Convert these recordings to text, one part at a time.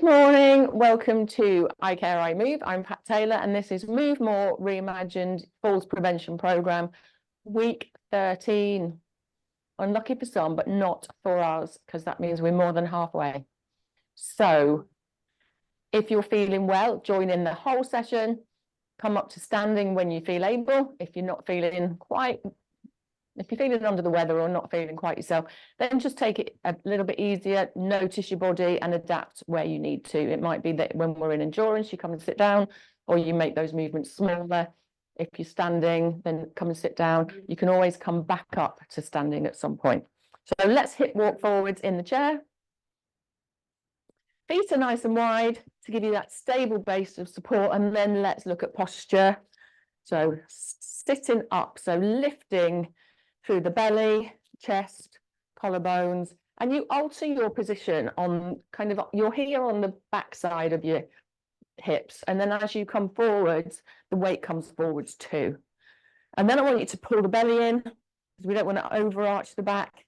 Morning, welcome to I Care, I Move. I'm Pat Taylor, and this is Move More Reimagined Falls Prevention Programme, week 13. Unlucky for some, but not for us, because that means we're more than halfway. So, if you're feeling well, join in the whole session. Come up to standing when you feel able. If you're feeling under the weather or not feeling quite yourself, then just take it a little bit easier, notice your body and adapt where you need to. It might be that when we're in endurance, you come and sit down, or you make those movements smaller. If you're standing, then come and sit down. You can always come back up to standing at some point. So let's hip walk forwards in the chair. Feet are nice and wide to give you that stable base of support, and then let's look at posture. So sitting up, so lifting through the belly, chest, collarbones, and you alter your position on you're here on the back side of your hips, and then as you come forwards, the weight comes forwards too. And then I want you to pull the belly in, because we don't want to overarch the back.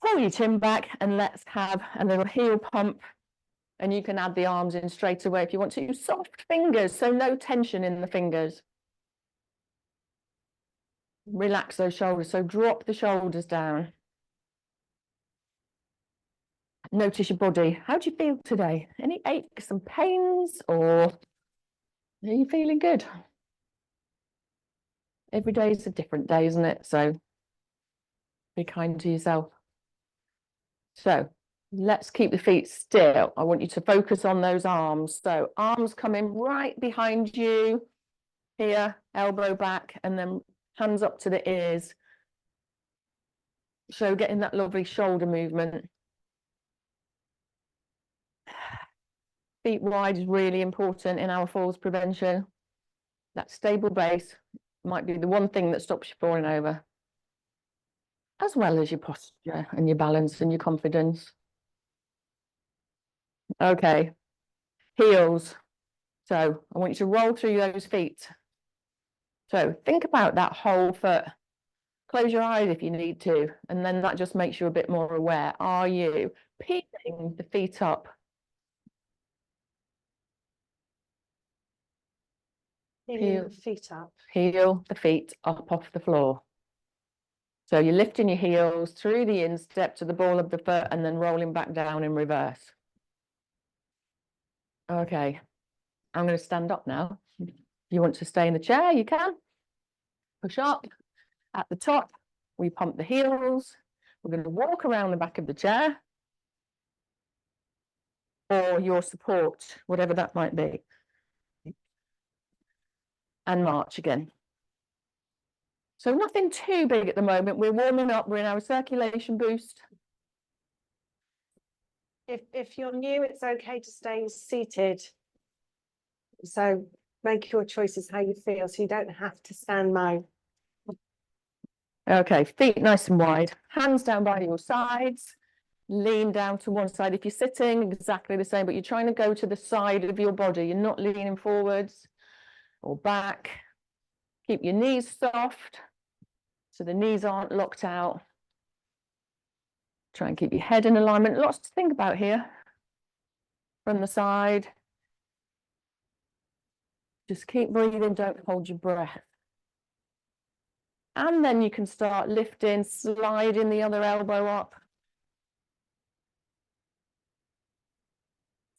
Pull your chin back, and let's have a little heel pump, and you can add the arms in straight away if you want to. Use soft fingers, so no tension in the fingers. Relax those shoulders, so drop the shoulders down. Notice your body. How do you feel today? Any aches and pains, or are you feeling good? Every day is a different day, isn't it? So be kind to yourself. So let's keep the feet still. I want you to focus on those arms. So arms coming right behind you here, elbow back, and then hands up to the ears. So getting that lovely shoulder movement. Feet wide is really important in our falls prevention. That stable base might be the one thing that stops you falling over, as well as your posture and your balance and your confidence. Okay, heels. So I want you to roll through those feet. So think about that whole foot. Close your eyes if you need to, and then that just makes you a bit more aware. Are you peeling the feet up? Heel the feet up. Heel the feet up off the floor. So you're lifting your heels through the instep to the ball of the foot and then rolling back down in reverse. Okay, I'm going to stand up now. If you want to stay in the chair, you can. Push up. At the top, we pump the heels. We're going to walk around the back of the chair, or your support, whatever that might be. And march again. So nothing too big at the moment. We're warming up. We're in our circulation boost. If you're new, it's okay to stay seated. So make your choices how you feel, so you don't have to stand now. Okay, feet nice and wide. Hands down by your sides. Lean down to one side. If you're sitting, exactly the same, but you're trying to go to the side of your body. You're not leaning forwards or back. Keep your knees soft, so the knees aren't locked out. Try and keep your head in alignment. Lots to think about here. From the side. Just keep breathing, don't hold your breath. And then you can start lifting, sliding the other elbow up.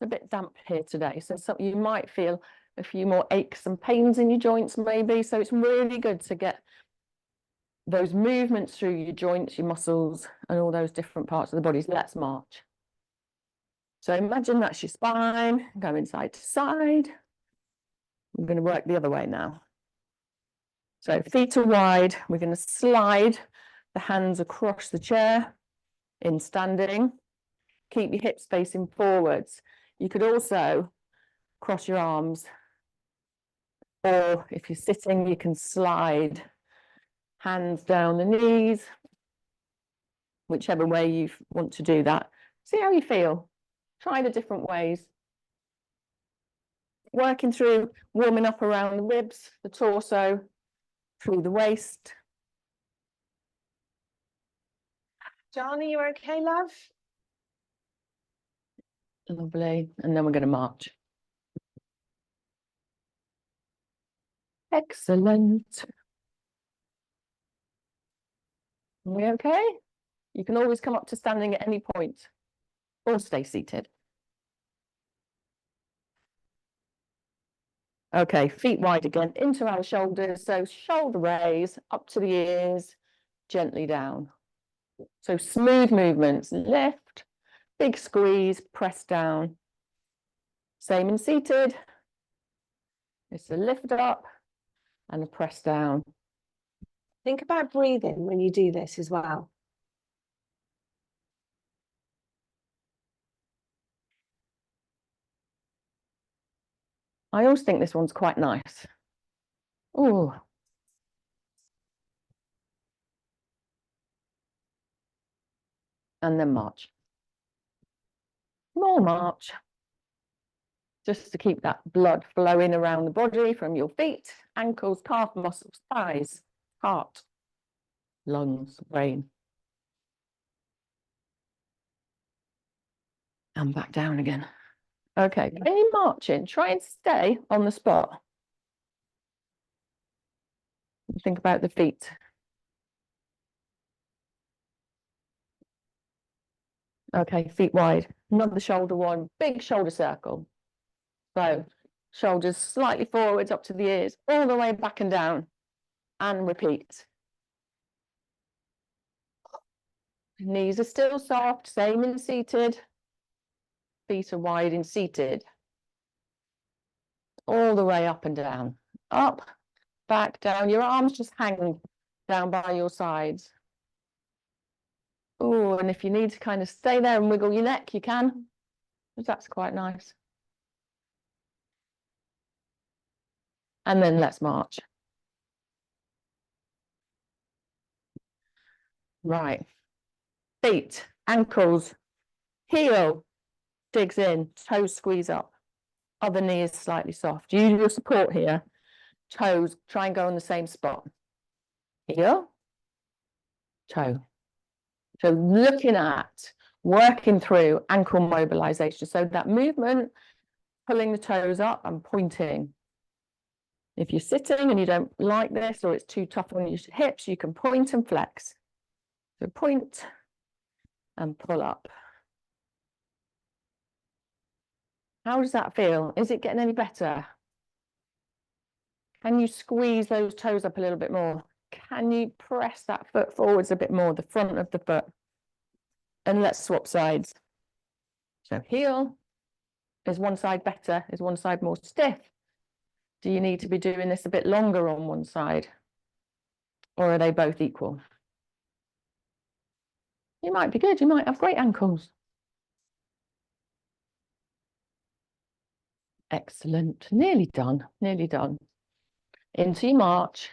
It's a bit damp here today, so you might feel a few more aches and pains in your joints maybe. So it's really good to get those movements through your joints, your muscles, and all those different parts of the body. So let's march. So imagine that's your spine, going side to side. I'm going to work the other way now. So feet are wide. We're going to slide the hands across the chair in standing. Keep your hips facing forwards. You could also cross your arms, or if you're sitting, you can slide hands down the knees, whichever way you want to do that. See how you feel. Try the different ways. Working through, warming up around the ribs, the torso, through the waist. John, are you okay, love? Lovely. And then we're going to march. Excellent. Are we okay? You can always come up to standing at any point or stay seated. Okay, feet wide again, into our shoulders. So shoulder raise up to the ears, gently down. So smooth movements, lift, big squeeze, press down. Same in seated. It's a lift up and a press down. Think about breathing when you do this as well. I always think this one's quite nice. Oh. And then march. More march. Just to keep that blood flowing around the body from your feet, ankles, calf muscles, thighs, heart, lungs, brain. And back down again. Okay, when you're marching, try and stay on the spot. Think about the feet. Okay, feet wide. Another shoulder one, big shoulder circle. So shoulders slightly forwards up to the ears, all the way back and down. And repeat. Knees are still soft, same in seated. Feet are wide in seated. All the way up and down. Up, back, down. Your arms just hang down by your sides. Oh, and if you need to kind of stay there and wiggle your neck, you can. That's quite nice. And then let's march. Right. Feet, ankles, heel digs in, toes squeeze up. Other knee is slightly soft. Use your support here. Toes, try and go on the same spot. Heel, toe. So looking at, working through ankle mobilization. So that movement, pulling the toes up and pointing. If you're sitting and you don't like this or it's too tough on your hips, you can point and flex. So point and pull up. How does that feel? Is it getting any better? Can you squeeze those toes up a little bit more? Can you press that foot forwards a bit more, the front of the foot? And let's swap sides. So heel, is one side better? Is one side more stiff? Do you need to be doing this a bit longer on one side? Or are they both equal? You might be good, you might have great ankles. Excellent, nearly done, nearly done. Into your march.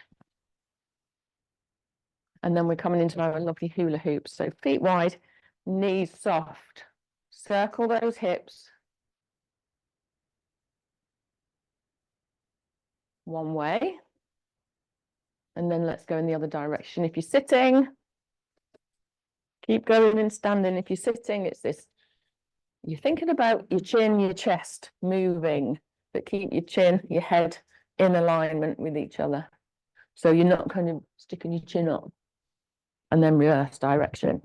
And then we're coming into our lovely hula hoops. So feet wide, knees soft. Circle those hips. One way. And then let's go in the other direction. If you're sitting, keep going and standing. If you're sitting, it's this. You're thinking about your chin, your chest moving, but keep your chin, your head in alignment with each other. So you're not kind of sticking your chin up. And then reverse direction.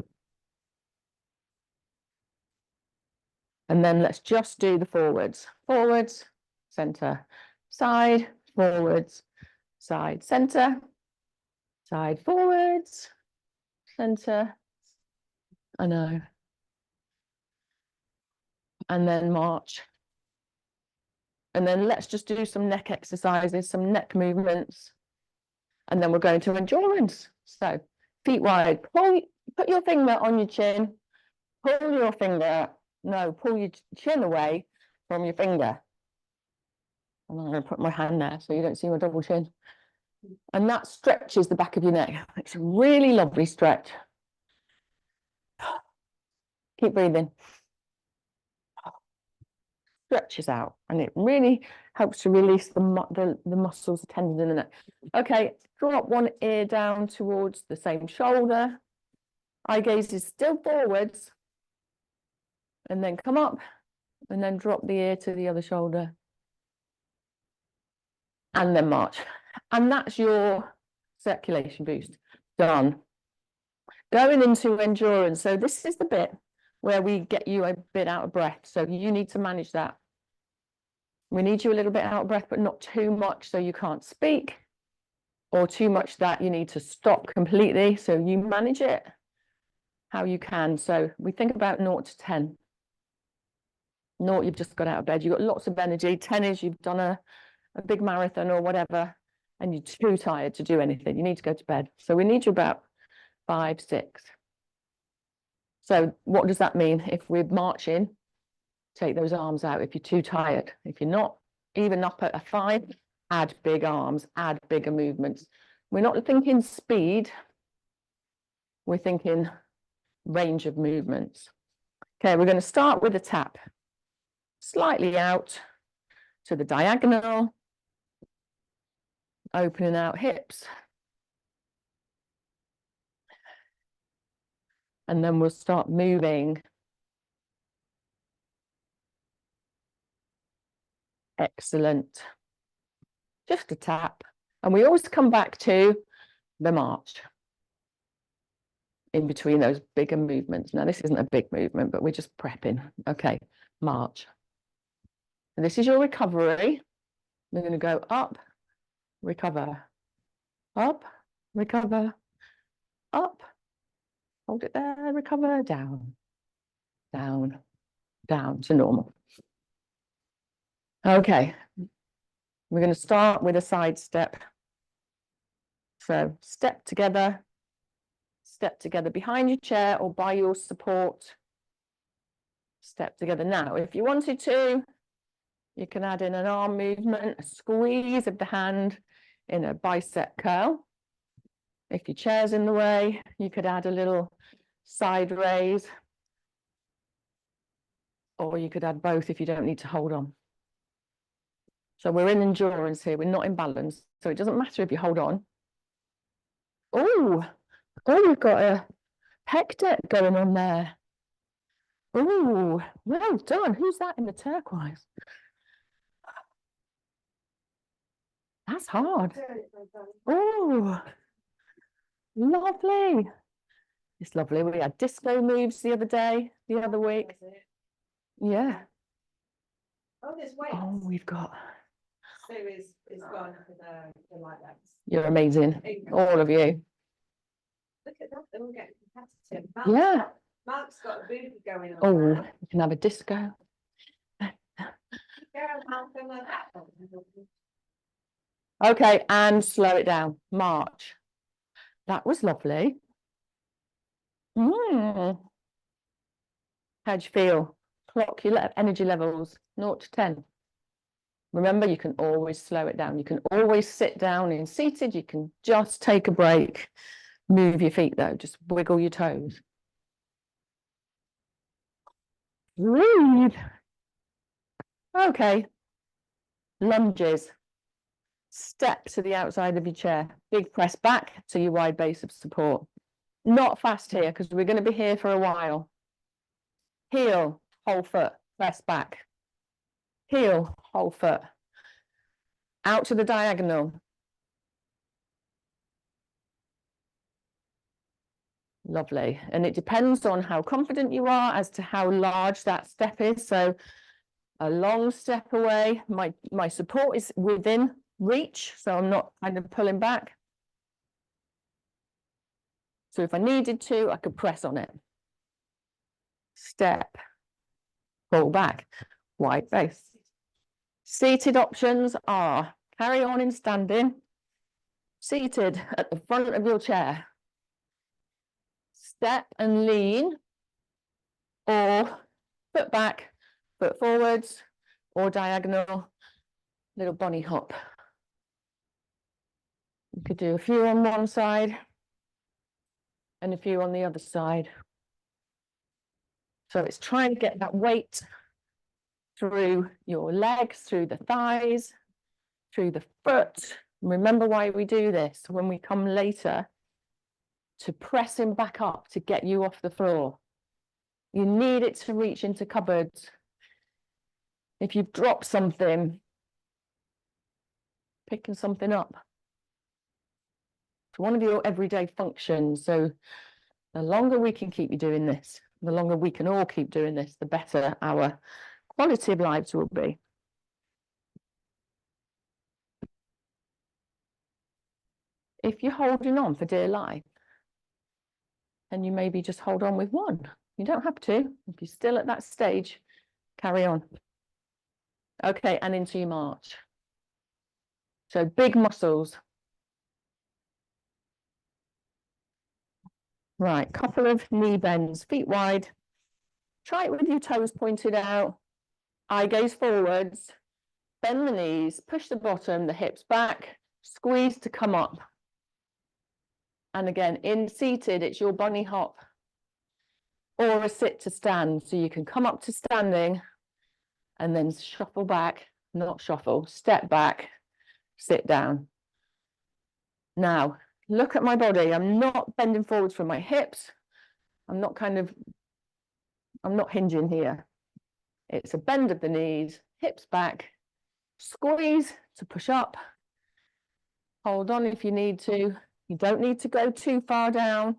And then let's just do the forwards. Forwards, center, side, forwards, side, center, side, forwards, center. I know. And then march. And then let's just do some neck exercises, some neck movements. And then we're going to endurance. So feet wide, put your finger on your chin, pull your finger, pull your chin away from your finger. And I'm going to put my hand there so you don't see my double chin. And that stretches the back of your neck. It's a really lovely stretch. Keep breathing. Stretches out, and it really helps to release the muscles, the tendons in the neck. Okay, drop one ear down towards the same shoulder. Eye gaze is still forwards. And then come up and then drop the ear to the other shoulder. And then march. And that's your circulation boost. Done. Going into endurance. So this is the bit where we get you a bit out of breath. So you need to manage that. We need you a little bit out of breath, but not too much so you can't speak, or too much that you need to stop completely. So you manage it how you can. So we think about 0 to 10. 0, you've just got out of bed. You've got lots of energy. 10 is you've done a big marathon or whatever, and you're too tired to do anything. You need to go to bed. So we need you about 5, 6. So what does that mean? If we're marching, take those arms out if you're too tired. If you're not even up at a 5, add big arms, add bigger movements. We're not thinking speed. We're thinking range of movements. Okay, we're going to start with a tap. Slightly out to the diagonal. Opening out hips. And then we'll start moving. Excellent. Just a tap. And we always come back to the march in between those bigger movements. Now, this isn't a big movement, but we're just prepping. Okay, march. And this is your recovery. We're going to go up, recover, up, recover, up, hold it there, recover, down, down, down to normal. Okay, we're going to start with a side step. So step together behind your chair or by your support. Step together. Now, if you wanted to, you can add in an arm movement, a squeeze of the hand in a bicep curl. If your chair's in the way, you could add a little side raise, or you could add both if you don't need to hold on. So we're in endurance here, we're not in balance. So it doesn't matter if you hold on. Oh, we've got a pec deck going on there. Oh, well done. Who's that in the turquoise? That's hard. Oh, lovely. It's lovely. We had disco moves the other week. Yeah. Oh, there's weights. Oh, we've got. Sue is gone for the light legs. You're amazing, all of you. Look at that, they're all getting competitive. Yeah. Mark's got a booty going on. Oh, there. you can have a disco. Go, Malcolm. Okay, and slow it down. March. That was lovely. How'd you feel? Clock your energy levels, 0 to 10. Remember, you can always slow it down. You can always sit down in seated. You can just take a break. Move your feet, though. Just wiggle your toes. Breathe. Okay. Lunges. Step to the outside of your chair. Big press back to your wide base of support. Not fast here, because we're going to be here for a while. Heel, whole foot, press back. Heel, whole foot. Out to the diagonal. Lovely. And it depends on how confident you are as to how large that step is. So a long step away, my support is within reach, so I'm not kind of pulling back. So if I needed to, I could press on it. Step, pull back, wide base. Seated options are carry on in standing, seated at the front of your chair. Step and lean, or foot back, foot forwards, or diagonal, little bunny hop. You could do a few on one side and a few on the other side. So it's trying to get that weight through your legs, through the thighs, through the foot. Remember why we do this when we come later, to press him back up to get you off the floor. You need it to reach into cupboards. If you've dropped something, picking something up. It's one of your everyday functions. So the longer we can keep you doing this, the longer we can all keep doing this, the better our quality of lives will be. If you're holding on for dear life, then you maybe just hold on with one. You don't have to. If you're still at that stage, carry on. Okay, and into your march. So big muscles. Right, couple of knee bends, feet wide. Try it with your toes pointed out. Eye gaze forwards. Bend the knees, push the bottom, the hips back, squeeze to come up. And again, in seated, it's your bunny hop or a sit to stand. So you can come up to standing and then shuffle back, not shuffle, step back, sit down. Now, look at my body. I'm not bending forwards from my hips. I'm not hinging here. It's a bend of the knees, hips back, squeeze to push up. Hold on if you need to. You don't need to go too far down.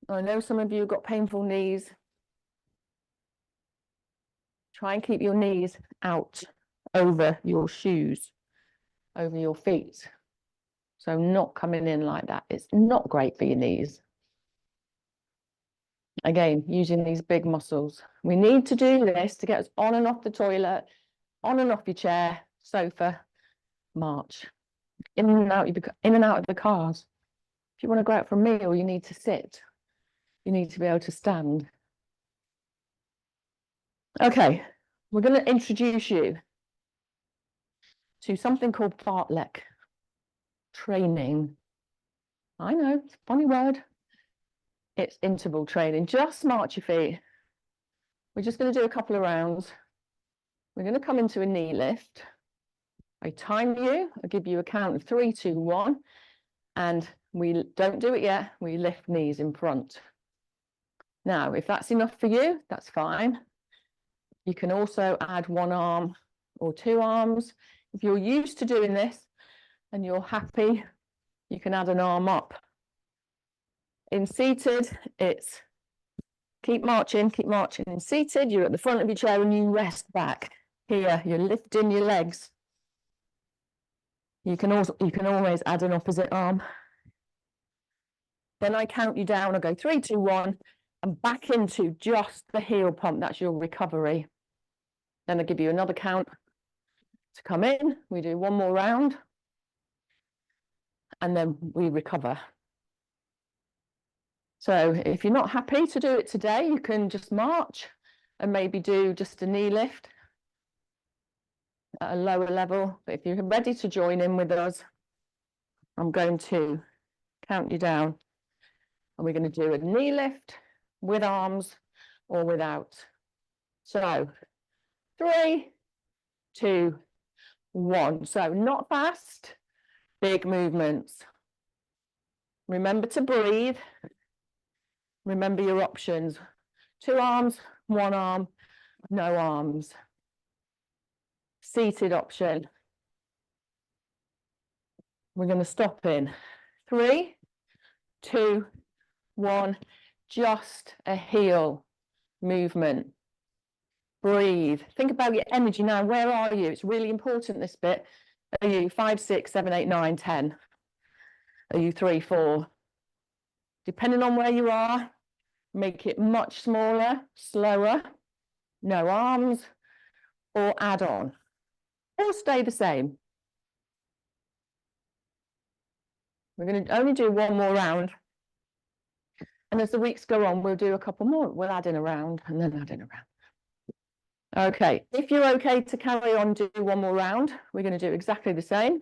I know some of you have got painful knees. Try and keep your knees out over your shoes, over your feet. So not coming in like that. It's not great for your knees. Again, using these big muscles. We need to do this to get us on and off the toilet, on and off your chair, sofa, march. In and out of the cars. If you want to go out for a meal, you need to sit. You need to be able to stand. Okay, we're going to introduce you to something called Fartlek training. I know, it's a funny word. It's interval training. Just march your feet. We're just going to do a couple of rounds. We're going to come into a knee lift. I time you. I'll give you a count of 3, 2, 1. And we don't do it yet. We lift knees in front. Now, if that's enough for you, that's fine. You can also add one arm or 2 arms. If you're used to doing this and you're happy, you can add an arm up. In seated, it's keep marching, keep marching. In seated, you're at the front of your chair and you rest back. Here, you're lifting your legs. You can always add an opposite arm. Then I count you down. I go 3, 2, 1, and back into just the heel pump. That's your recovery. Then I give you another count to come in. We do one more round, and then we recover. So if you're not happy to do it today, you can just march and maybe do just a knee lift at a lower level. But if you're ready to join in with us, I'm going to count you down. And we're going to do a knee lift with arms or without. So 3, 2, 1. So not fast, big movements. Remember to breathe. Remember your options. 2 arms, 1 arm, no arms. Seated option. We're going to stop in 3, 2, 1. Just a heel movement. Breathe. Think about your energy now. Where are you? It's really important, this bit. Are you 5, 6, 7, 8, 9, 10? Are you 3, 4? Depending on where you are, make it much smaller, slower, no arms, or add on, or stay the same. We're going to only do one more round. And as the weeks go on, we'll do a couple more. We'll add in a round and then add in a round. Okay, if you're okay to carry on, do one more round. We're going to do exactly the same.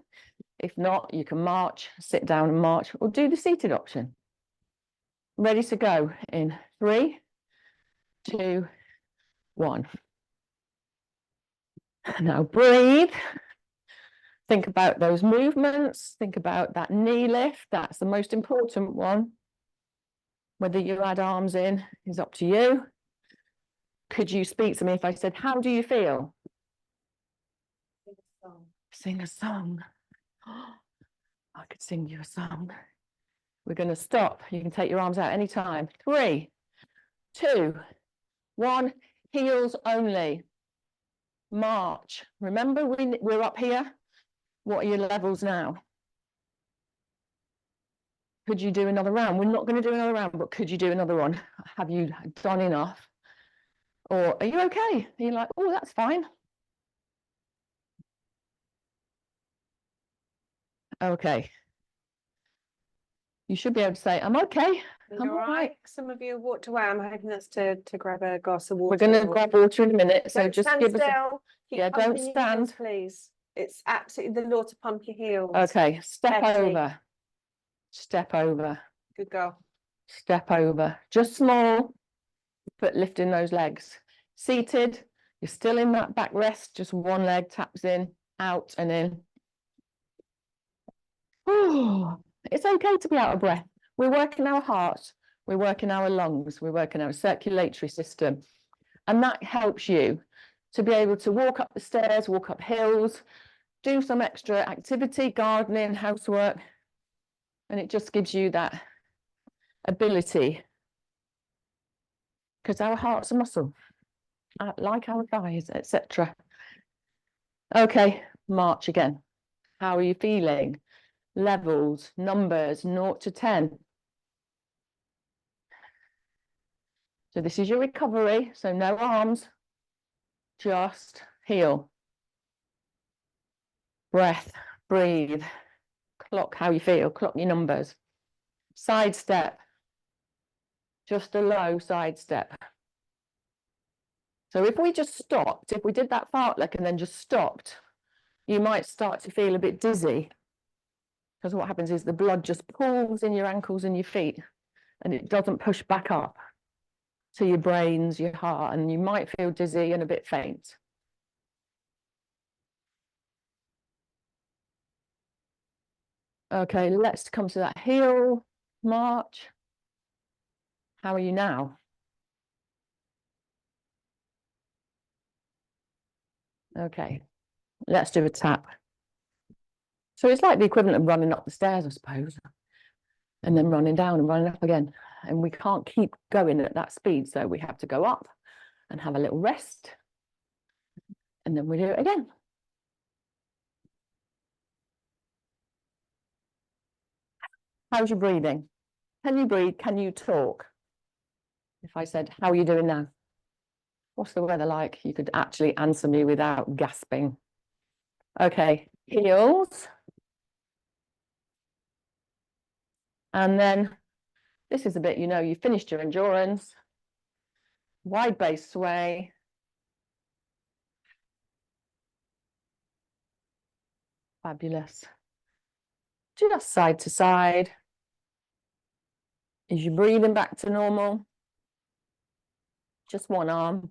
If not, you can march, sit down and march, or do the seated option. Ready to go in 3, 2, 1. Now breathe. Think about those movements. Think about that knee lift. That's the most important one. Whether you add arms in is up to you. could you speak to me if I said, how do you feel? Sing a song. I could sing you a song. We're going to stop. You can take your arms out anytime. 3, 2, 1. Heels only. March. Remember, we're up here. What are your levels now? Could you do another round? We're not going to do another round, but could you do another one? Have you done enough? Or are you okay? Are you like, oh, that's fine? Okay. You should be able to say, I'm okay. I'm All all right. right. Some of you have walked away. I'm hoping that's to grab a glass of water. We're going to grab water in a minute. So Don't just stand give us. still. Keep Yeah, don't pumping your heels, stand. please. It's absolutely the law to pump your heels. Okay, step Heavy. over. Step over. Good girl. Step over. Just small, but lifting those legs. Seated, you're still in that back rest. Just one leg taps in, out and in. Oh, it's okay to be out of breath. We're working our heart. We're working our lungs. We're working our circulatory system. And that helps you to be able to walk up the stairs, walk up hills, do some extra activity, gardening, housework. And it just gives you that ability, because our heart's a muscle, like our thighs, etc. Okay, march again. How are you feeling? Levels, numbers, 0 to 10. So this is your recovery, so no arms, just heel. Breath, breathe, clock how you feel, clock your numbers. Side step, just a low side step. So if we just stopped, if we did that fartlek and then just stopped, you might start to feel a bit dizzy, because what happens is the blood just pools in your ankles and your feet and it doesn't push back up to your brains, your heart, and you might feel dizzy and a bit faint. Okay, let's come to that heel march. How are you now? Okay, let's do a tap. So it's like the equivalent of running up the stairs, I suppose, and then running down and running up again. And we can't keep going at that speed, so we have to go up and have a little rest, and then we do it again. How's your breathing? Can you breathe? Can you talk? If I said, how are you doing now? What's the weather like? You could actually answer me without gasping. Okay, heels. And then this is a bit, you finished your endurance. Wide base sway. Fabulous. Just side to side. Is your breathing back to normal? Just one arm.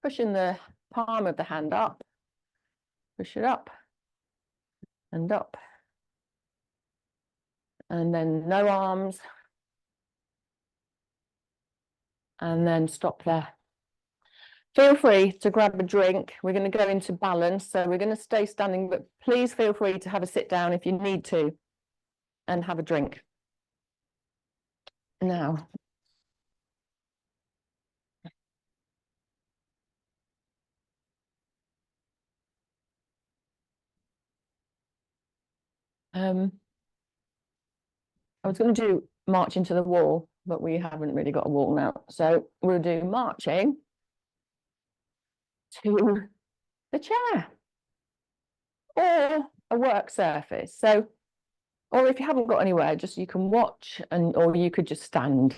Pushing the palm of the hand up. Push it up and up. And then no arms. And then stop there. Feel free to grab a drink. We're going to go into balance. So we're going to stay standing, but please feel free to have a sit down if you need to and have a drink. Now, I was going to do march into the wall, but we haven't really got a wall now. So we'll do marching to the chair or a work surface. So, or if you haven't got anywhere, just you can watch or you could just stand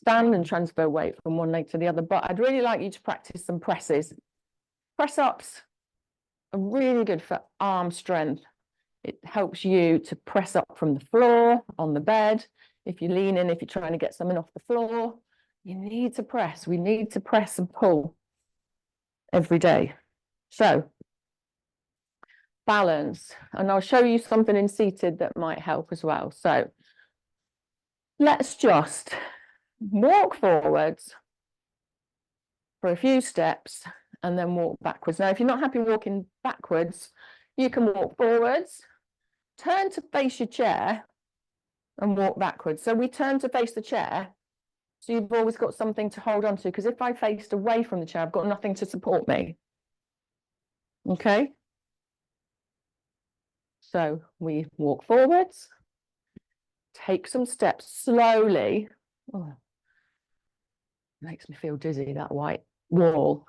and transfer weight from one leg to the other. But I'd really like you to practice some presses. Press ups are really good for arm strength. It helps you to press up from the floor, on the bed. If you lean in, if you're trying to get something off the floor, you need to press. We need to press and pull every day. So, balance. And I'll show you something in seated that might help as well. So, let's just walk forwards for a few steps and then walk backwards. Now, if you're not happy walking backwards, you can walk forwards, turn to face your chair and walk backwards. So we turn to face the chair. So you've always got something to hold on to, because if I faced away from the chair, I've got nothing to support me. Okay. So we walk forwards, take some steps slowly. Oh, makes me feel dizzy, that white wall.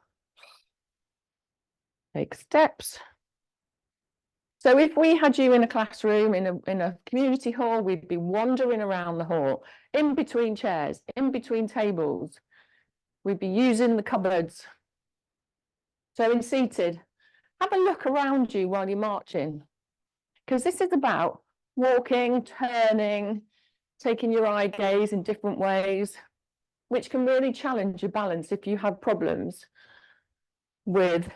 Take steps. So if we had you in a classroom, in a community hall, we'd be wandering around the hall, in between chairs, in between tables. We'd be using the cupboards. So in seated, have a look around you while you're marching, because this is about walking, turning, taking your eye gaze in different ways, which can really challenge your balance if you have problems with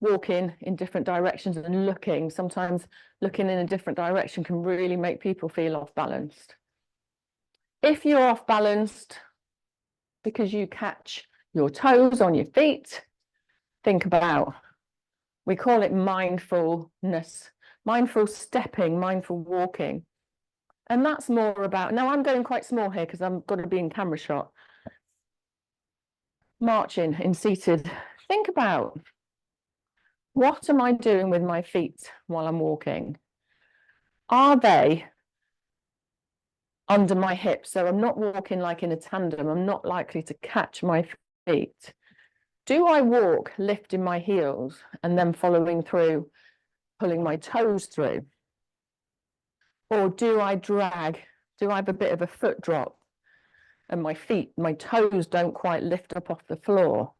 walking in different directions and looking. Sometimes looking in a different direction can really make people feel off balanced. If you're off balanced because you catch your toes on your feet, think about, we call it mindfulness, mindful stepping, mindful walking. And that's more about, now I'm going quite small here because I've got to be in camera shot. Marching in seated, think about, what am I doing with my feet while I'm walking? Are they under my hips? So I'm not walking like in a tandem. I'm not likely to catch my feet. Do I walk lifting my heels and then following through, pulling my toes through? Or do I drag? Do I have a bit of a foot drop and my feet, my toes don't quite lift up off the floor?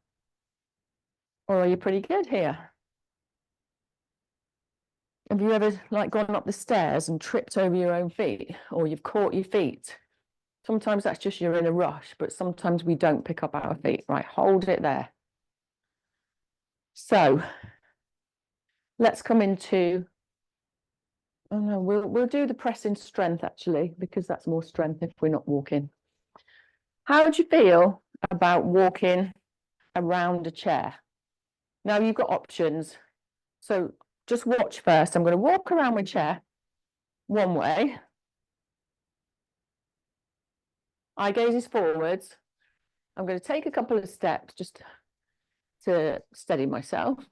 Or are you pretty good here? Have you ever gone up the stairs and tripped over your own feet, or you've caught your feet? Sometimes that's just you're in a rush, but sometimes we don't pick up our feet. Right, hold it there. So let's come into, oh no, we'll do the pressing strength actually, because that's more strength if we're not walking. How do you feel about walking around a chair? Now you've got options. So just watch first. I'm going to walk around my chair one way. Eye gaze is forwards. I'm going to take a couple of steps just to steady myself.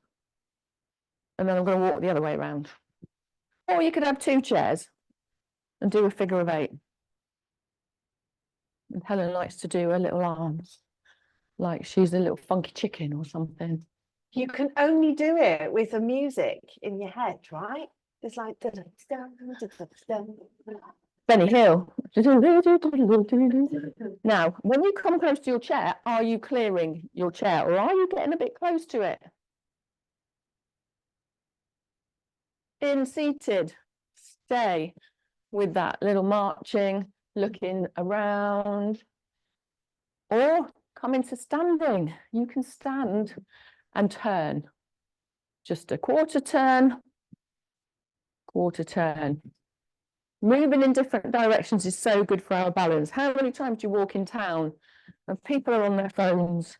And then I'm going to walk the other way around. Or you could have two chairs and do a figure of 8. And Helen likes to do her little arms, like she's a little funky chicken or something. You can only do it with the music in your head, right? It's like Benny Hill. Now, when you come close to your chair, are you clearing your chair or are you getting a bit close to it? In seated, stay with that little marching, looking around, or come into standing. You can stand and turn. Just a quarter turn. Moving in different directions is so good for our balance. How many times do you walk in town and people are on their phones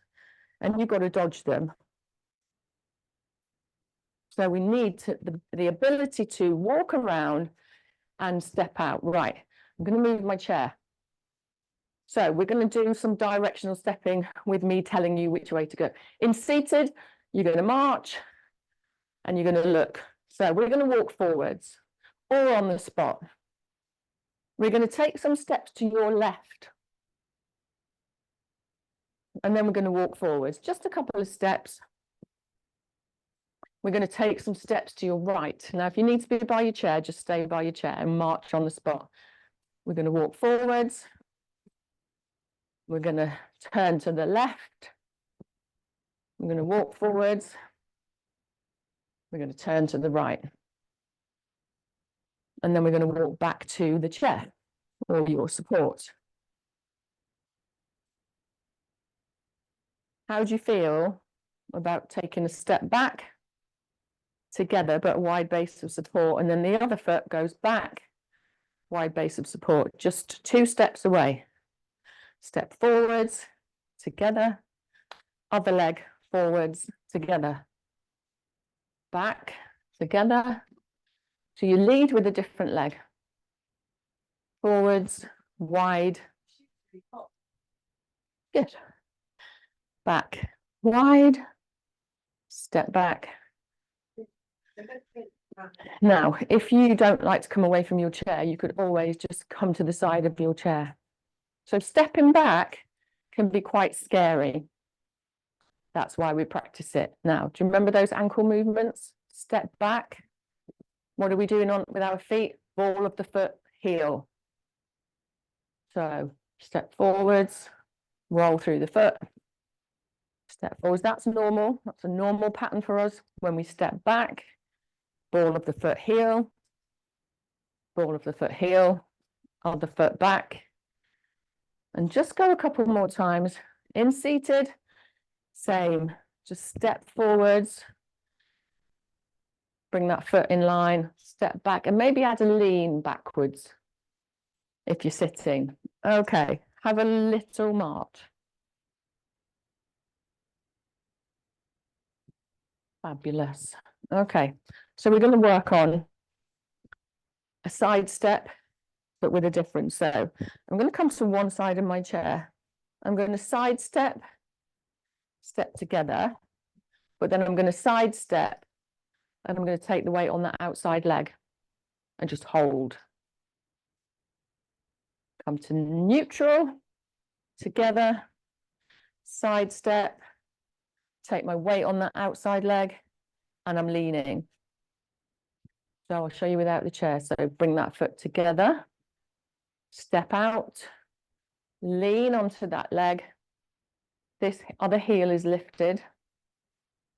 and you've got to dodge them? So we need the ability to walk around and step out. Right, I'm going to move my chair. So we're going to do some directional stepping with me telling you which way to go. In seated, you're going to march and you're going to look. So we're going to walk forwards or on the spot. We're going to take some steps to your left. And then we're going to walk forwards, just a couple of steps. We're going to take some steps to your right. Now, if you need to be by your chair, just stay by your chair and march on the spot. We're going to walk forwards. We're going to turn to the left. We're going to walk forwards. We're going to turn to the right. And then we're going to walk back to the chair or your support. How do you feel about taking a step back together, but a wide base of support, and then the other foot goes back, wide base of support, just 2 steps away. Step forwards together, other leg, forwards, together, back, together. So you lead with a different leg, forwards, wide, good, back, wide, step back. Now, if you don't like to come away from your chair, you could always just come to the side of your chair. So stepping back can be quite scary. That's why we practice it. Now, do you remember those ankle movements? Step back. What are we doing on with our feet? Ball of the foot, heel. So step forwards, roll through the foot, step forwards. That's normal. That's a normal pattern for us. When we step back, ball of the foot, heel, ball of the foot, heel, other foot back. And just go a couple more times. In seated, same. Just step forwards, bring that foot in line, step back, and maybe add a lean backwards if you're sitting. Okay, have a little march. Fabulous. Okay, so we're going to work on a side step, but with a difference. So I'm going to come to one side of my chair. I'm going to side step, step together, but then I'm going to side step and I'm going to take the weight on that outside leg and just hold. Come to neutral, together, side step, take my weight on that outside leg, and I'm leaning. So I'll show you without the chair. So bring that foot together, step out, lean onto that leg. This other heel is lifted,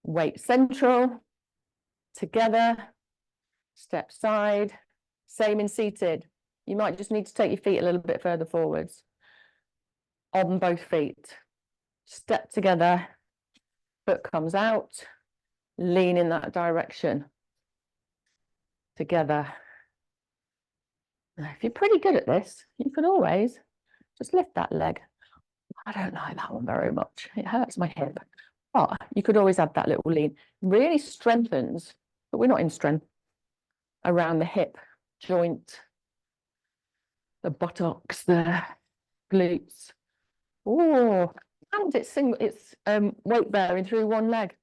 weight central, together, step side, same in seated. You might just need to take your feet a little bit further forwards. On both feet, step together, foot comes out, lean in that direction, together. Now, if you're pretty good at this, you can always just lift that leg. I don't like that one very much. It hurts my hip. But you could always add that little lean. Really strengthens, but we're not in strength, around the hip joint, the buttocks, the glutes. Oh, and it's weight bearing through one leg.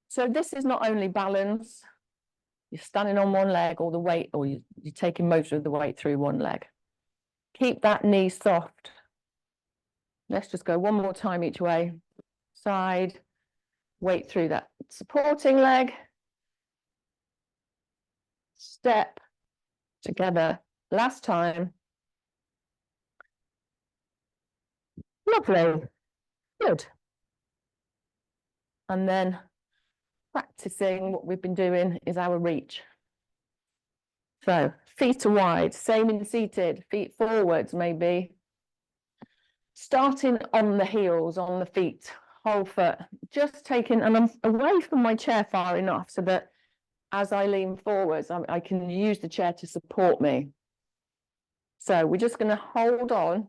So this is not only balance, you're standing on one leg, or the weight, or you're taking most of the weight through one leg. Keep that knee soft. Let's just go one more time each way. Side, weight through that supporting leg. Step together. Last time. Lovely. Good. And then practicing what we've been doing is our reach. So feet are wide, same in seated, feet forwards maybe. Starting on the heels, on the feet, whole foot, just taking, and I'm away from my chair far enough so that as I lean forwards, I can use the chair to support me. So we're just going to hold on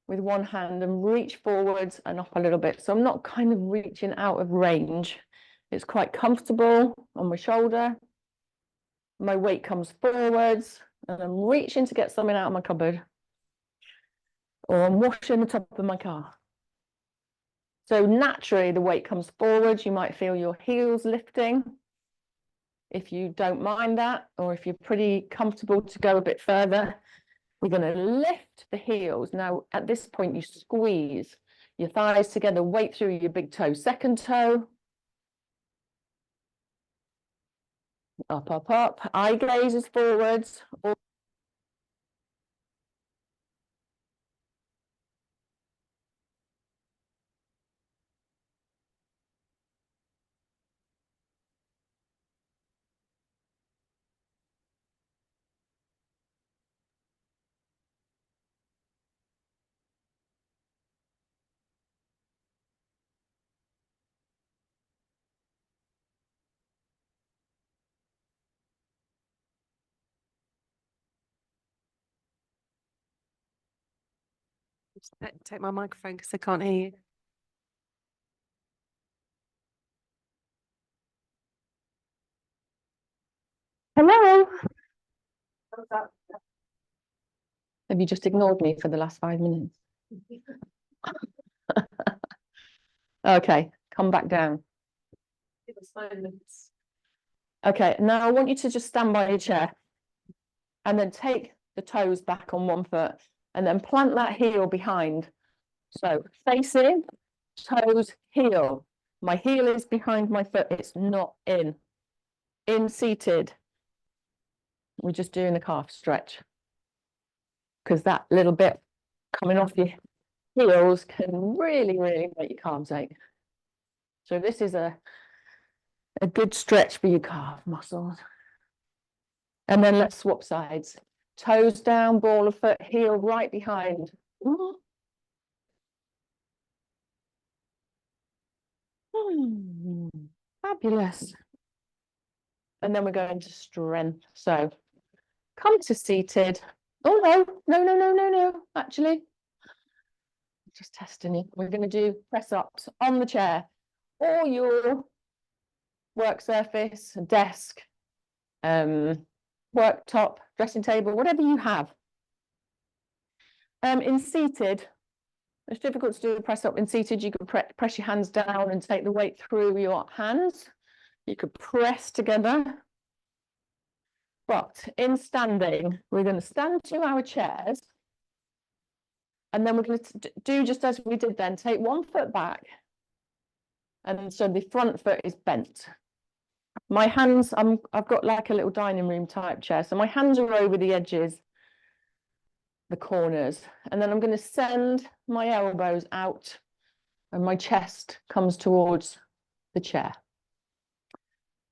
with one hand and reach forwards and up a little bit. So I'm not kind of reaching out of range. It's quite comfortable on my shoulder. My weight comes forwards and I'm reaching to get something out of my cupboard. Or I'm washing the top of my car. So naturally the weight comes forwards. You might feel your heels lifting. If you don't mind that, or if you're pretty comfortable to go a bit further, we're going to lift the heels. Now, at this point, you squeeze your thighs together, weight through your big toe, second toe. Up, up, up. Eye gaze is forwards. Take my microphone because I can't hear you. Hello. Have you just ignored me for the last 5 minutes? Okay, come back down. Okay, now I want you to just stand by your chair and then take the toes back on one foot and then plant that heel behind. So facing, toes, heel. My heel is behind my foot, it's not in. In seated. We're just doing a calf stretch because that little bit coming off your heels can really, really make your calves ache. So this is a good stretch for your calf muscles. And then let's swap sides. Toes down, ball of foot, heel right behind. Fabulous. And then we're going to strength. So come to seated. Oh, no. Actually, just testing you. We're going to do press ups on the chair or your work surface, desk, worktop, dressing table, whatever you have. In seated, it's difficult to do the press up. In seated, you could press your hands down and take the weight through your hands. You could press together. But in standing, we're going to stand to our chairs. And then we're going to do just as we did then, take one foot back. And so the front foot is bent. My hands, I've got like a little dining room type chair. So my hands are over the edges, the corners. And then I'm going to send my elbows out and my chest comes towards the chair.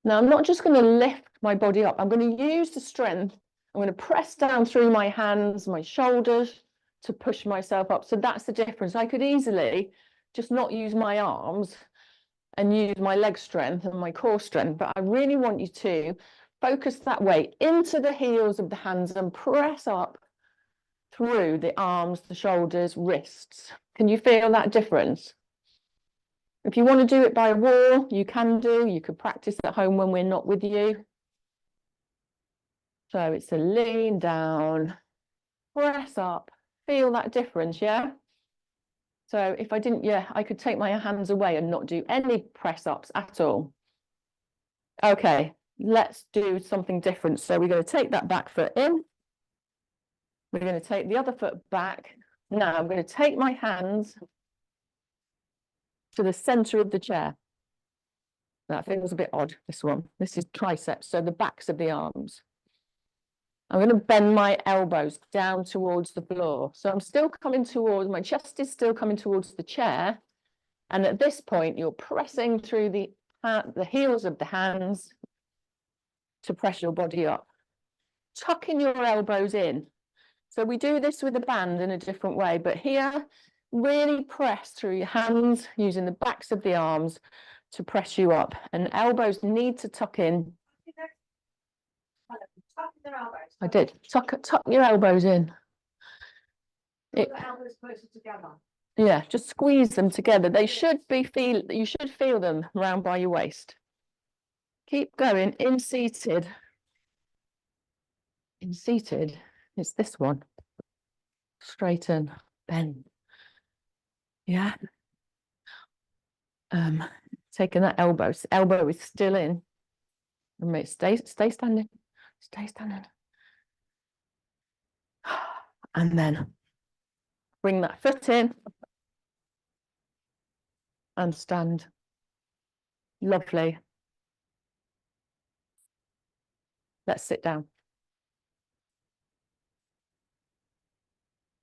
Now, I'm not just going to lift my body up. I'm going to use the strength. I'm going to press down through my hands, my shoulders to push myself up. So that's the difference. I could easily just not use my arms and use my leg strength and my core strength, but I really want you to focus that weight into the heels of the hands and press up through the arms, the shoulders, wrists. Can you feel that difference? If you want to do it by a wall, you can do. You could practice at home when we're not with you. So it's a lean down, press up, feel that difference, yeah? So if I didn't, yeah, I could take my hands away and not do any press ups at all. Okay, let's do something different. So we're going to take that back foot in. We're going to take the other foot back. Now I'm going to take my hands to the center of the chair. That feels a bit odd, this one. This is triceps, so the backs of the arms. I'm going to bend my elbows down towards the floor. So I'm still coming towards, my chest is still coming towards the chair. And at this point, you're pressing through the heels of the hands to press your body up. Tucking your elbows in. So we do this with a band in a different way, but here, really press through your hands using the backs of the arms to press you up. And elbows need to tuck in. I did. Tuck your elbows in. The elbows closer together. Yeah, just squeeze them together. They should be you should feel them round by your waist. Keep going. In seated. In seated, it's this one. Straighten, bend. Yeah. Taking that elbow. Elbow is still in. And stay standing. Stay standing. And then bring that foot in and stand. Lovely. Let's sit down.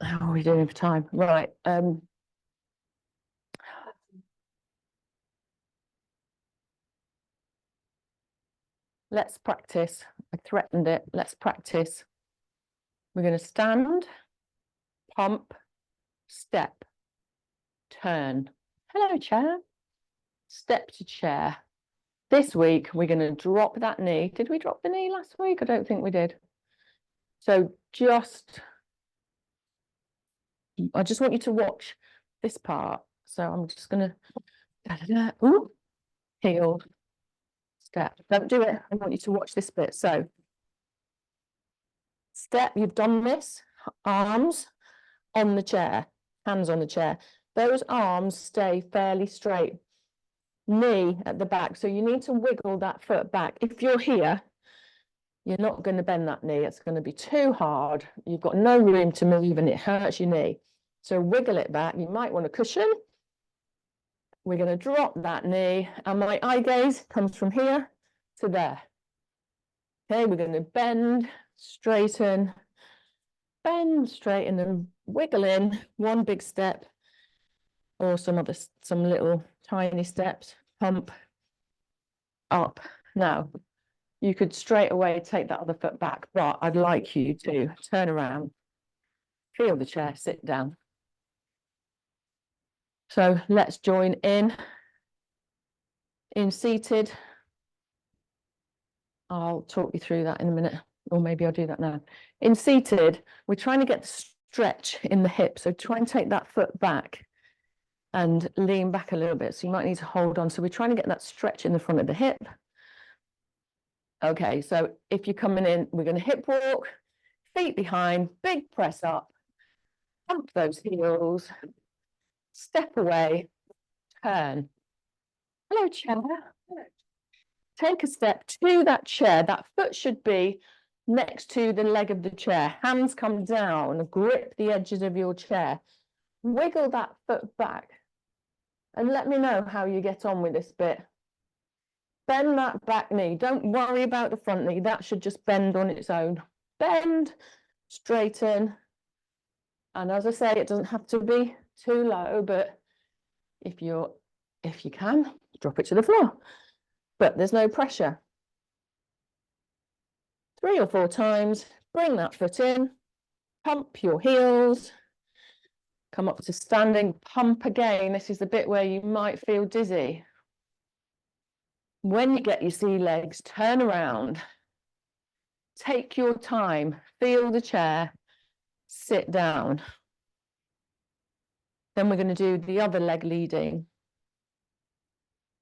How are we doing for time? Right. Let's practice. I threatened it. Let's practice. We're going to stand, pump, step, turn. Hello, chair. Step to chair. This week, we're going to drop that knee. Did we drop the knee last week? I don't think we did. So I just want you to watch this part. So I'm just going to, heel, step. Don't do it. I want you to watch this bit. So step, you've done this, arms on the chair, hands on the chair. Those arms stay fairly straight. Knee at the back, so you need to wiggle that foot back. If you're here, you're not going to bend that knee. It's going to be too hard. You've got no room to move and it hurts your knee. So wiggle it back. You might want a cushion. We're going to drop that knee, and my eye gaze comes from here to there. Okay, we're going to bend, straighten, and wiggle in one big step, or some little tiny steps, pump up. Now, you could straight away take that other foot back, but I'd like you to turn around, feel the chair, sit down. So let's join in seated. I'll talk you through that in a minute, or maybe I'll do that now. In seated, we're trying to get the stretch in the hip. So try and take that foot back and lean back a little bit. So you might need to hold on. So we're trying to get that stretch in the front of the hip. Okay, so if you're coming in, we're going to hip walk, feet behind, big press up, pump those heels, step away, turn. Hello, chair. Take a step to that chair. That foot should be next to the leg of the chair. Hands come down, grip the edges of your chair. Wiggle that foot back. And let me know how you get on with this bit. Bend that back knee. Don't worry about the front knee. That should just bend on its own. Bend, straighten. And as I say, it doesn't have to be too low, but if you can, drop it to the floor. But there's no pressure. 3 or 4 times, bring that foot in, pump your heels, come up to standing, pump again. This is the bit where you might feel dizzy. When you get your sea legs, turn around, take your time, feel the chair, sit down. Then we're going to do the other leg leading.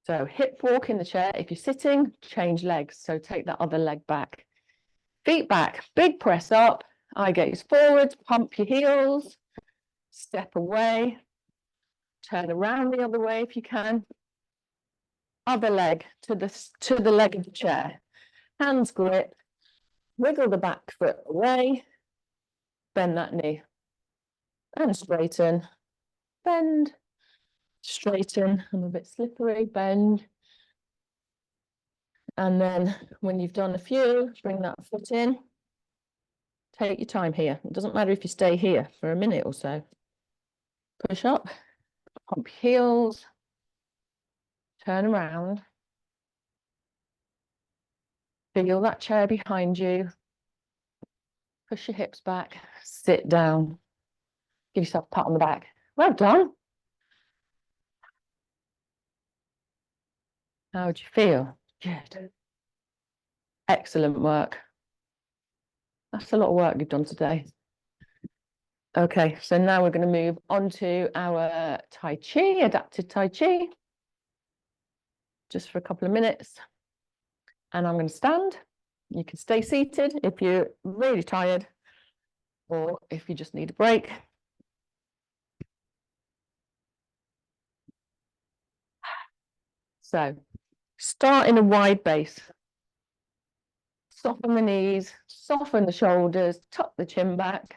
So hip walk in the chair. If you're sitting, change legs. So take that other leg back. Feet back, big press up, eye gaze forward, pump your heels, step away, turn around the other way if you can. Other leg to the leg of the chair. Hands grip, wiggle the back foot away, bend that knee, and straighten, bend, straighten. I'm a bit slippery, bend. And then when you've done a few, bring that foot in. Take your time here. It doesn't matter if you stay here for a minute or so. Push up, pump heels, turn around. Feel that chair behind you. Push your hips back, sit down. Give yourself a pat on the back. Well done. How do you feel? Good. Excellent work. That's a lot of work you've done today. Okay, so now we're going to move on to our Tai Chi, adapted Tai Chi. Just for a couple of minutes. And I'm going to stand. You can stay seated if you're really tired or if you just need a break. So start in a wide base. Soften the knees, soften the shoulders, tuck the chin back.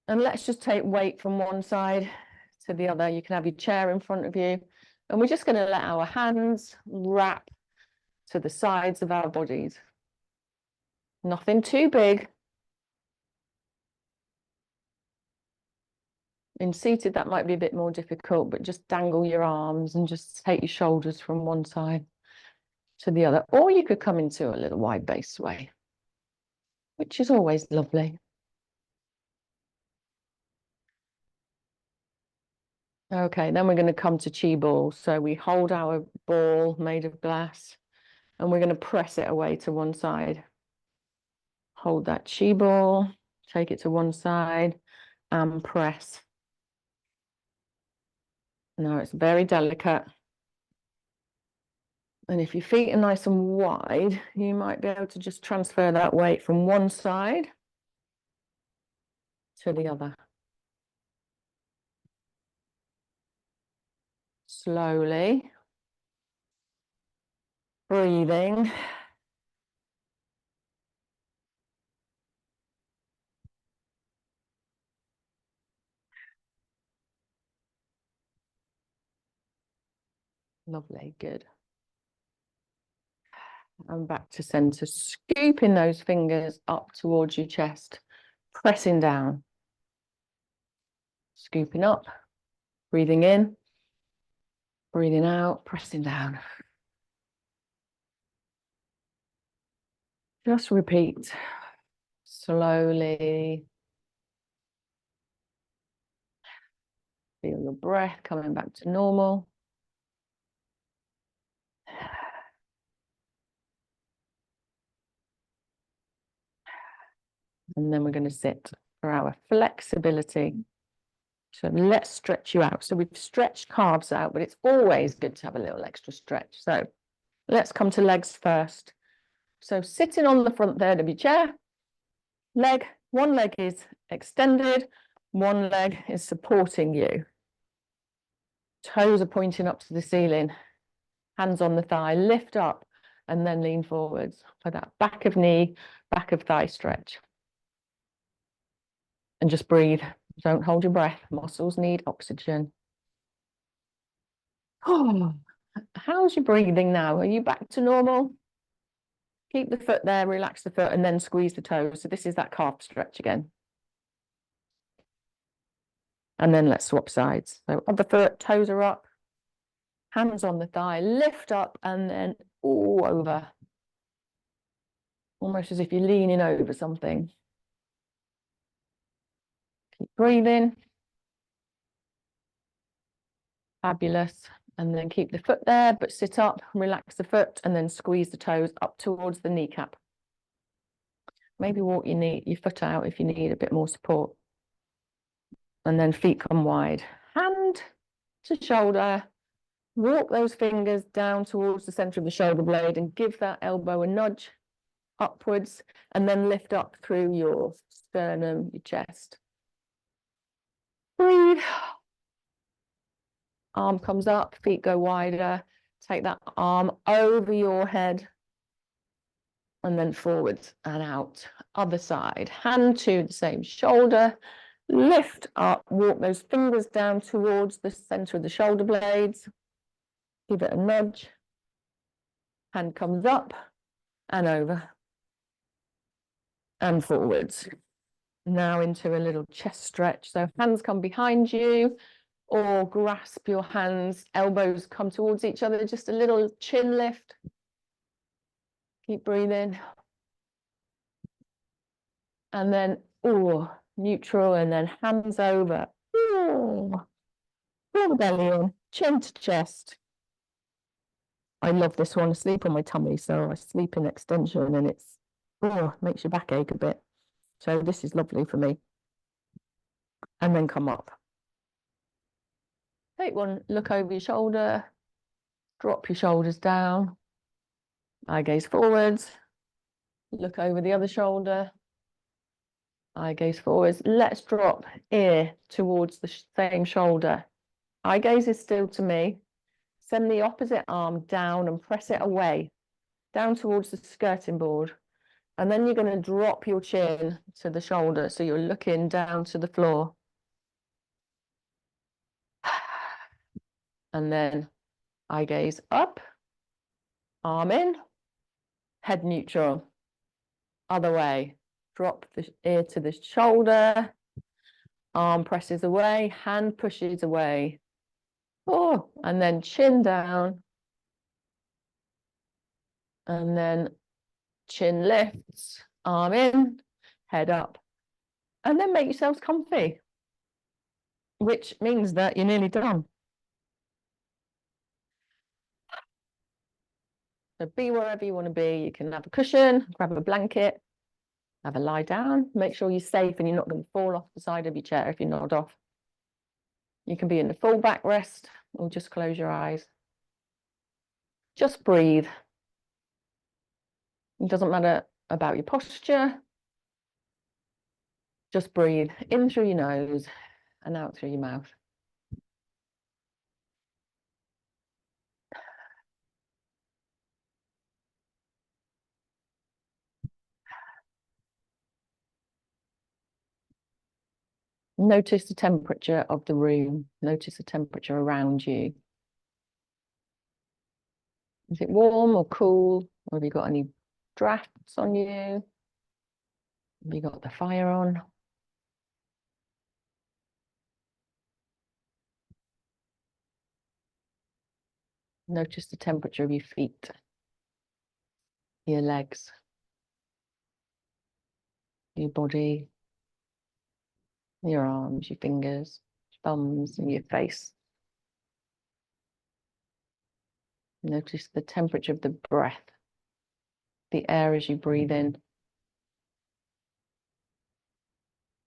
And let's just take weight from one side to the other. You can have your chair in front of you. And we're just going to let our hands wrap to the sides of our bodies. Nothing too big. In seated, that might be a bit more difficult, but just dangle your arms and just take your shoulders from one side to the other. Or you could come into a little wide base sway, which is always lovely. Okay, then we're going to come to chi ball. So we hold our ball made of glass and we're going to press it away to one side. Hold that chi ball, take it to one side and press. Now it's very delicate. And if your feet are nice and wide, you might be able to just transfer that weight from one side to the other. Slowly. Breathing. Lovely, good. And back to center, scooping those fingers up towards your chest, pressing down. Scooping up, breathing in, breathing out, pressing down. Just repeat slowly. Feel your breath coming back to normal. And then we're going to sit for our flexibility. So let's stretch you out. So we've stretched calves out, but it's always good to have a little extra stretch. So let's come to legs first. So sitting on the front third of your chair, one leg is extended, one leg is supporting you. Toes are pointing up to the ceiling, hands on the thigh, lift up and then lean forwards for that back of knee, back of thigh stretch. And just breathe. Don't hold your breath. Muscles need oxygen. Oh, how's your breathing now? Are you back to normal? Keep the foot there, relax the foot, and then squeeze the toes. So this is that calf stretch again. And then let's swap sides. So other foot, toes are up, hands on the thigh, lift up, and then all over. Almost as if you're leaning over something. Keep breathing. Fabulous. And then keep the foot there, but sit up, relax the foot, and then squeeze the toes up towards the kneecap. Maybe walk your foot out if you need a bit more support. And then feet come wide. Hand to shoulder. Walk those fingers down towards the center of the shoulder blade and give that elbow a nudge upwards, and then lift up through your sternum, your chest. Breathe. Arm comes up, feet go wider. Take that arm over your head and then forwards and out. Other side, hand to the same shoulder, lift up, walk those fingers down towards the center of the shoulder blades. Give it a nudge. Hand comes up and over and forwards. Now into a little chest stretch. So hands come behind you or grasp your hands, elbows come towards each other, just a little chin lift. Keep breathing. And then, neutral, and then hands over. Pull the belly in, chin to chest. I love this one. I sleep on my tummy, so I sleep in extension, and it's, makes your back ache a bit. So this is lovely for me. And then come up. Take one look over your shoulder, drop your shoulders down, eye gaze forwards, look over the other shoulder, eye gaze forwards. Let's drop ear towards the same shoulder. Eye gaze is still to me. Send the opposite arm down and press it away, down towards the skirting board. And then you're going to drop your chin to the shoulder, so you're looking down to the floor. And then eye gaze up, arm in, head neutral. Other way, drop the ear to the shoulder, arm presses away, hand pushes away. And then chin down. And then chin lifts, arm in, head up. And then make yourselves comfy, which means that you're nearly done. So be wherever you want to be. You can have a cushion, grab a blanket, have a lie down. Make sure you're safe and you're not going to fall off the side of your chair if you nod off. You can be in the full back rest or just close your eyes. Just breathe. It doesn't matter about your posture. Just breathe in through your nose and out through your mouth. Notice the temperature of the room. Notice the temperature around you. Is it warm or cool? Or have you got any drafts on you? Have you got the fire on? Notice the temperature of your feet, your legs, your body, your arms, your fingers, thumbs, and your face. Notice the temperature of the breath, the air as you breathe in,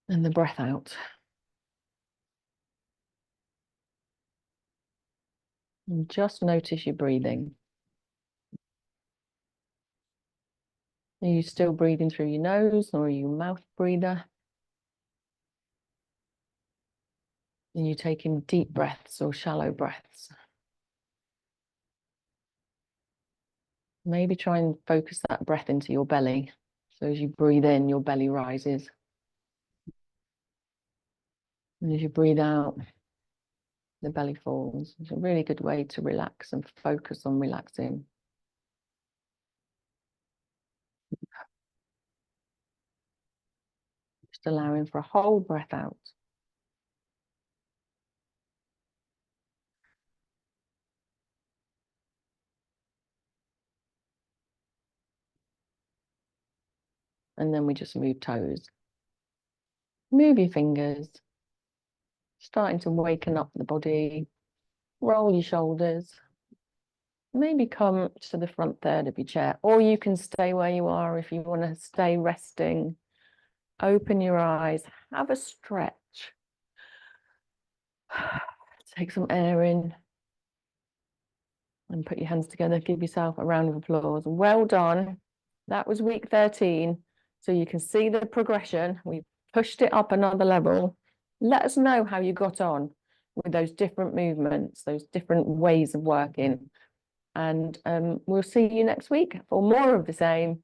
and the breath out. And just notice your breathing. Are you still breathing through your nose, or are you a mouth breather? Are you taking deep breaths or shallow breaths? Maybe try and focus that breath into your belly. So as you breathe in, your belly rises. And as you breathe out, the belly falls. It's a really good way to relax and focus on relaxing. Just allowing for a whole breath out. And then we just move toes. Move your fingers. Starting to waken up the body. Roll your shoulders. Maybe come to the front third of your chair, or you can stay where you are if you want to stay resting. Open your eyes, have a stretch. Take some air in and put your hands together. Give yourself a round of applause. Well done. That was week 13. So you can see the progression. We pushed it up another level. Let us know how you got on with those different movements, those different ways of working. And we'll see you next week for more of the same.